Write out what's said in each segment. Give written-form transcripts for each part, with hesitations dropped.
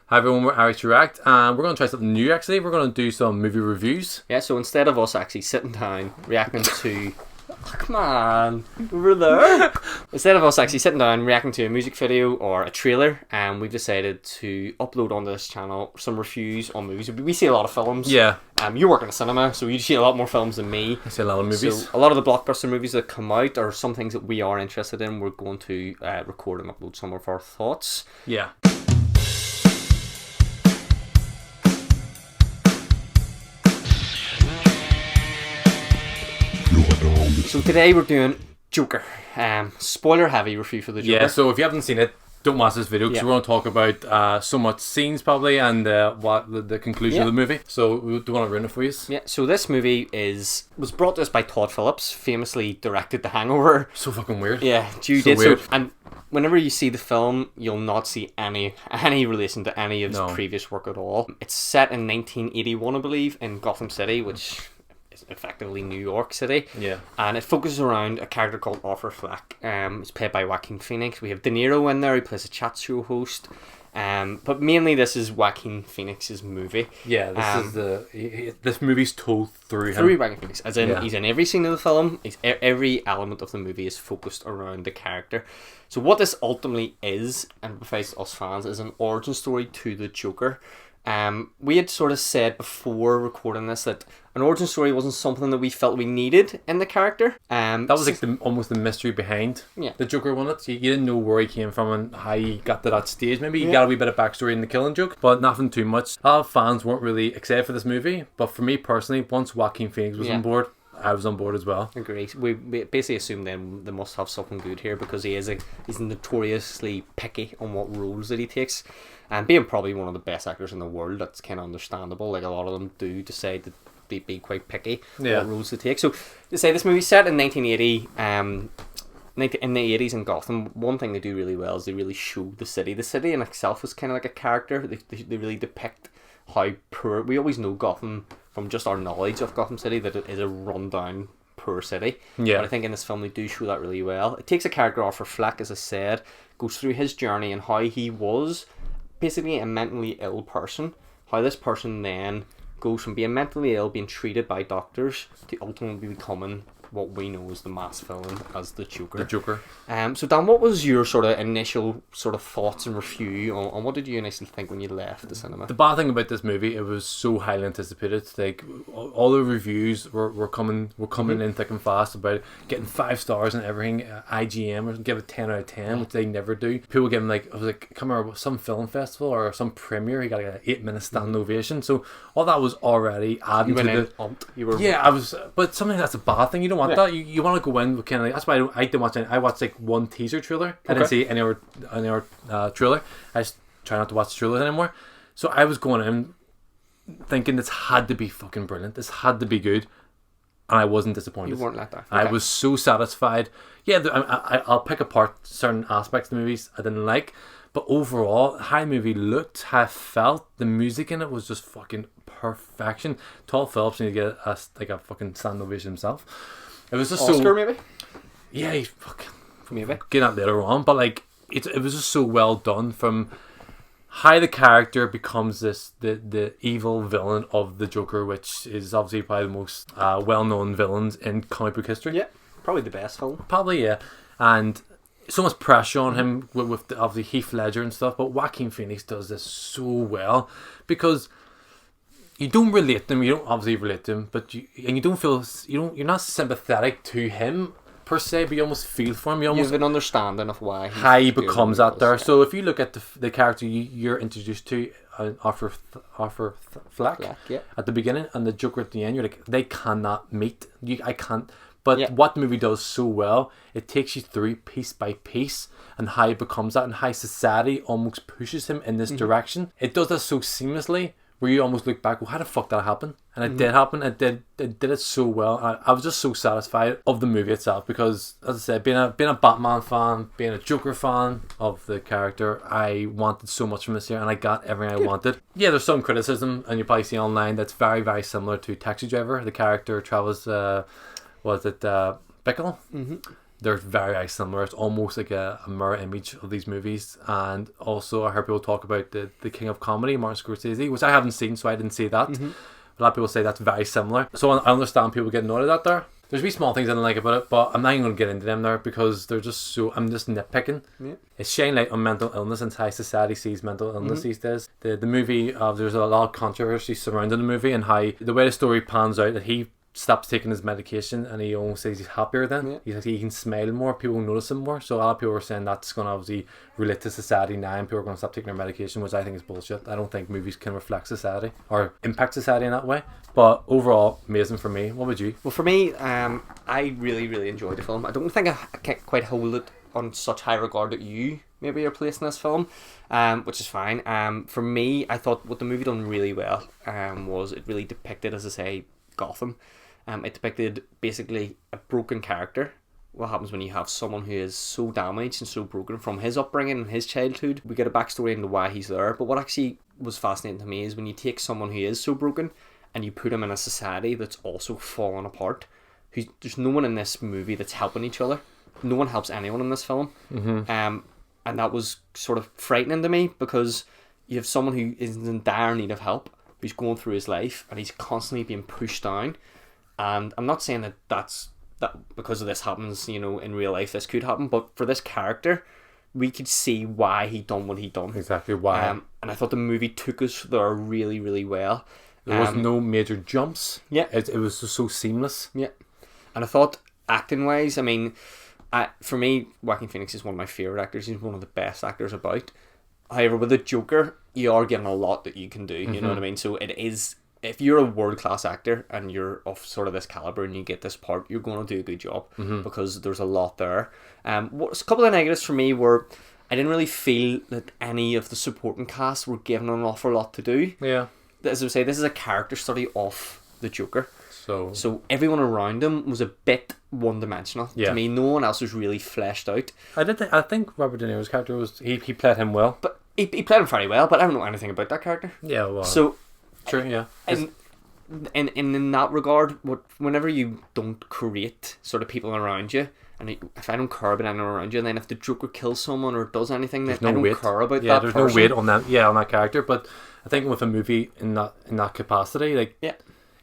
Hi everyone, we're Irish React, and we're going to try something new actually. We're going to do some movie reviews. Yeah, so instead of us actually sitting down reacting to... Oh, come on, over there. Instead of us actually sitting down reacting to a music video or a trailer, we've decided to upload onto this channel some reviews on movies. We see a lot of films. Yeah. You work in a cinema, so you see a lot more films than me. I see a lot of movies. So a lot of the blockbuster movies that come out are some things that we are interested in. We're going to record and upload some of our thoughts. Yeah. So today we're doing Joker. Spoiler heavy review for the Joker. Yeah, so if you haven't seen it, don't watch this video because we're going to talk about so much scenes probably and what the conclusion of the movie. So we do want to ruin it for you. Yeah, so this movie was brought to us by Todd Philips, famously directed The Hangover. So fucking weird. Yeah, Jude so did. Weird. So, and whenever you see the film, you'll not see any relation to any of his previous work at all. It's set in 1981, I believe, in Gotham City, which... effectively New York City. Yeah. And it focuses around a character called Arthur Fleck. It's played by Joaquin Phoenix. We have De Niro in there, he plays a chat show host. But mainly this is Joaquin Phoenix's movie. Yeah, this movie's told through him. Through Joaquin Phoenix. As in, he's in every scene of the film. Every element of the movie is focused around the character. So what this ultimately is, and provides us fans, is an origin story to the Joker. We had sort of said before recording this that an origin story wasn't something that we felt we needed in the character. That was like almost the mystery behind the Joker one. You didn't know where he came from and how he got to that stage. Maybe you got a wee bit of backstory in The Killing Joke, but nothing too much. A lot of fans weren't really excited for this movie, but for me personally, once Joaquin Phoenix was on board, I was on board as well. Agree. We basically assumed then they must have something good here because he's notoriously picky on what roles that he takes. And being probably one of the best actors in the world, that's kind of understandable. Like a lot of them do decide to be quite picky what roles to take. So to say this movie's set in 1980, in the 80s in Gotham, one thing they do really well is they really show the city. The city in itself is kind of like a character. They really depict how poor... We always know Gotham from just our knowledge of Gotham City that it is a rundown, poor city. Yeah. But I think in this film they do show that really well. It takes a character, Arthur Fleck, as I said, goes through his journey and how he was basically a mentally ill person. How this person then goes from being mentally ill, being treated by doctors, to ultimately becoming what we know as the mass villain as the Joker. The Joker. So Dan, what was your sort of initial sort of thoughts and review on what did you initially think when you left the cinema? The bad thing about this movie, it was so highly anticipated. Like all the reviews were coming in thick and fast about getting 5 stars and everything. IGM or give it 10 out of 10, which they never do. People give him I was like, come here, some film festival or some premiere, he got like an 8-minute standing ovation. So all that was already adding to the. I was, but something that's a bad thing. You don't want that. You want to go in with kind of that's why I didn't watch any. I watched like one teaser trailer. I didn't see any other trailer. I just try not to watch trailers anymore. So I was going in thinking this had to be fucking brilliant. This had to be good, and I wasn't disappointed. You weren't like that. I was so satisfied. Yeah, I'll pick apart certain aspects of the movies I didn't like, but overall, how the movie looked, how it felt, the music in it was just fucking perfection. Todd Philips needed to get a fucking standing ovation himself. It was just Oscar, maybe? Yeah, he fucking... Maybe. Get that later on, but like, it was just so well done from how the character becomes the evil villain of the Joker, which is obviously probably the most well-known villains in comic book history. Yeah, probably the best film. Probably, yeah. And so much pressure on him with obviously Heath Ledger and stuff, but Joaquin Phoenix does this so well because... You don't relate to him. You don't obviously relate to him, but you don't feel you're not sympathetic to him per se, but you almost feel for him. You almost have an understanding of why he becomes that there. So if you look at the character you're introduced to, Arthur Fleck at the beginning and the Joker at the end, you're like, they cannot meet. I can't. But what the movie does so well, it takes you through piece by piece and how he becomes that and how society almost pushes him in this direction. It does that so seamlessly. Where you almost look back, well, how the fuck did that happen? And it did happen. It did it so well. I was just so satisfied of the movie itself because, as I said, being a Batman fan, being a Joker fan of the character, I wanted so much from this year, and I got everything I wanted. Yeah, there's some criticism, and you probably see online that's very, very similar to Taxi Driver. The character Travis, Bickle. they're very, very similar. It's almost like a mirror image of these movies. And also I heard people talk about the King of Comedy, Martin Scorsese, which I haven't seen, so I didn't see that. Mm-hmm. But a lot of people say that's very similar. So I understand people getting annoyed at that there. There's wee small things I don't like about it, but I'm not even going to get into them there because they're just so... I'm just nitpicking. Yeah. It's shining light on mental illness and how society sees mental illness these days. The movie, there's a lot of controversy surrounding the movie and how the way the story pans out, that he stops taking his medication and he almost says he's happier then. Yeah. He can smile more, people notice him more. So a lot of people are saying that's going to obviously relate to society now and people are going to stop taking their medication, which I think is bullshit. I don't think movies can reflect society or impact society in that way. But overall, amazing for me. What would you? Well, for me, I really, really enjoyed the film. I don't think I can't quite hold it on such high regard that you maybe are placing this film, which is fine. For me, I thought what the movie done really well was it really depicted, as I say, Gotham. It depicted basically a broken character. What happens when you have someone who is so damaged and so broken from his upbringing and his childhood. We get a backstory into why he's there. But what actually was fascinating to me is when you take someone who is so broken and you put him in a society that's also fallen apart. There's no one in this movie that's helping each other. No one helps anyone in this film. Mm-hmm. And that was sort of frightening to me because you have someone who is in dire need of help, who's going through his life and he's constantly being pushed down. And I'm not saying that because of this happens, in real life, this could happen. But for this character, we could see why he done what he done. Exactly why. And I thought the movie took us there really, really well. There was no major jumps. Yeah. It was just so seamless. Yeah. And I thought, acting-wise, I mean, for me, Joaquin Phoenix is one of my favourite actors. He's one of the best actors about. However, with the Joker, you are getting a lot that you can do. You know what I mean? So it is... If you're a world-class actor and you're of sort of this caliber and you get this part, you're going to do a good job because there's a lot there. A couple of negatives for me were I didn't really feel that any of the supporting cast were given an awful lot to do. Yeah. As I say, this is a character study of the Joker. So everyone around him was a bit one-dimensional. Yeah. To me, no one else was really fleshed out. I think Robert De Niro's character was... He played him well. But he played him fairly well, but I don't know anything about that character. Yeah, well... So... True, yeah. And in that regard, whenever you don't create sort of people around you, and if I don't care about anyone around you, and then if the Joker kills someone or does anything, then I don't care about that person. There's no weight on that. Yeah, on that character. But I think with a movie in that capacity, like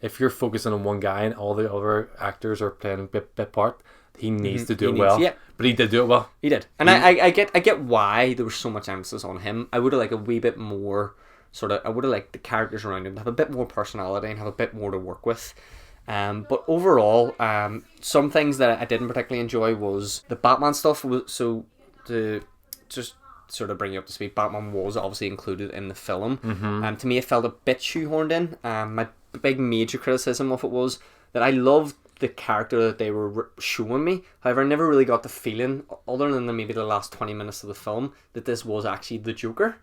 if you're focusing on one guy and all the other actors are playing a bit part, he needs to do it well. Yeah. But he did do it well. He did, and I get why there was so much emphasis on him. I would have liked a wee bit more. I would have liked the characters around him to have a bit more personality and have a bit more to work with. But overall, some things that I didn't particularly enjoy was the Batman stuff. So to just sort of bring you up to speed, Batman was obviously included in the film. To me, it felt a bit shoehorned in. My big major criticism of it was that I loved the character that they were showing me. However, I never really got the feeling, other than maybe the last 20 minutes of the film, that this was actually the Joker.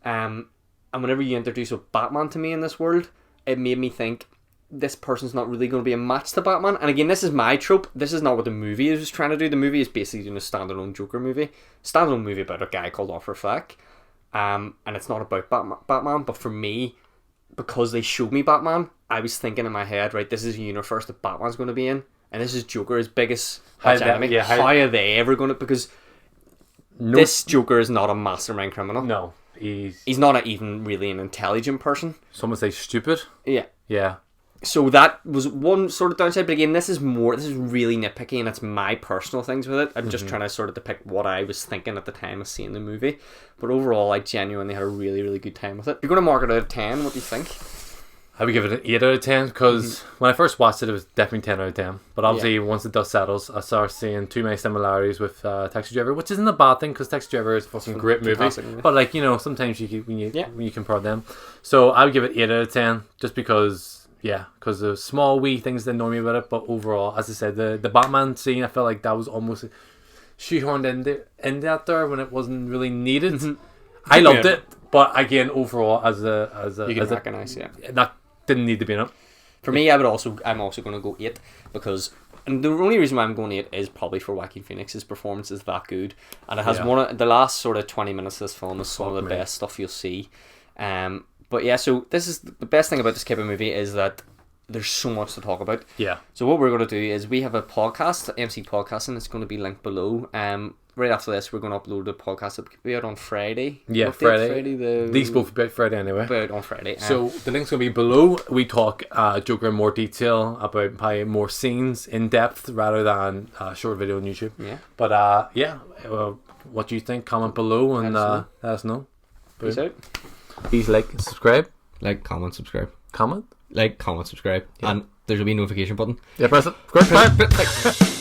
And whenever you introduce a Batman to me in this world, it made me think this person's not really going to be a match to Batman. And again, this is my trope. This is not what the movie is trying to do. The movie is basically doing a standalone Joker movie. Standalone movie about a guy called Arthur Fleck. And it's not about Batman. But for me, because they showed me Batman, I was thinking in my head, right, this is a universe that Batman's going to be in. And this is Joker, his biggest enemy. How are they ever going to... Because this Joker is not a mastermind criminal. No. He's not even really an intelligent person. Someone say stupid. Yeah. So that was one sort of downside. But again, this is really nitpicky, and it's my personal things with it. I'm just trying to sort of depict what I was thinking at the time of seeing the movie. But overall, I genuinely had a really, really good time with it. If you're going to mark it out of 10, what do you think? I would give it an 8 out of 10 because when I first watched it, it was definitely 10 out of 10. But obviously, once the dust settles, I started seeing too many similarities with Taxi Driver, which isn't a bad thing because Taxi Driver is a fucking great movie. But like, sometimes when you compare them. So I would give it 8 out of 10 just because there's small wee things that annoy me about it. But overall, as I said, the Batman scene, I felt like that was almost shoehorned in that there when it wasn't really needed. I loved it. But again, overall, as a you can recognize, that didn't need to be in it. For me, I'm also going to go 8 because, and the only reason why I'm going 8 is probably for Joaquin Phoenix's performance is that good, and it has one of the last sort of 20 minutes of this film is some of the best stuff you'll see. But yeah, so this is the best thing about this type of movie is that there's so much to talk about. Yeah. So what we're going to do is we have a podcast, MC Podcasting. It's going to be linked below. Right after this, we're going to upload a podcast that will be out on Friday. Yeah, Friday. These both will be out Friday anyway. Be out on Friday. So the link's going to be below. We talk Joker in more detail about probably more scenes in depth rather than short video on YouTube. Yeah. But what do you think? Comment below and let us know. Peace out. Please like and subscribe. Like, comment, subscribe. Comment? Like, comment, subscribe. Yeah. And there's a wee notification button. Yeah, press it. Of course,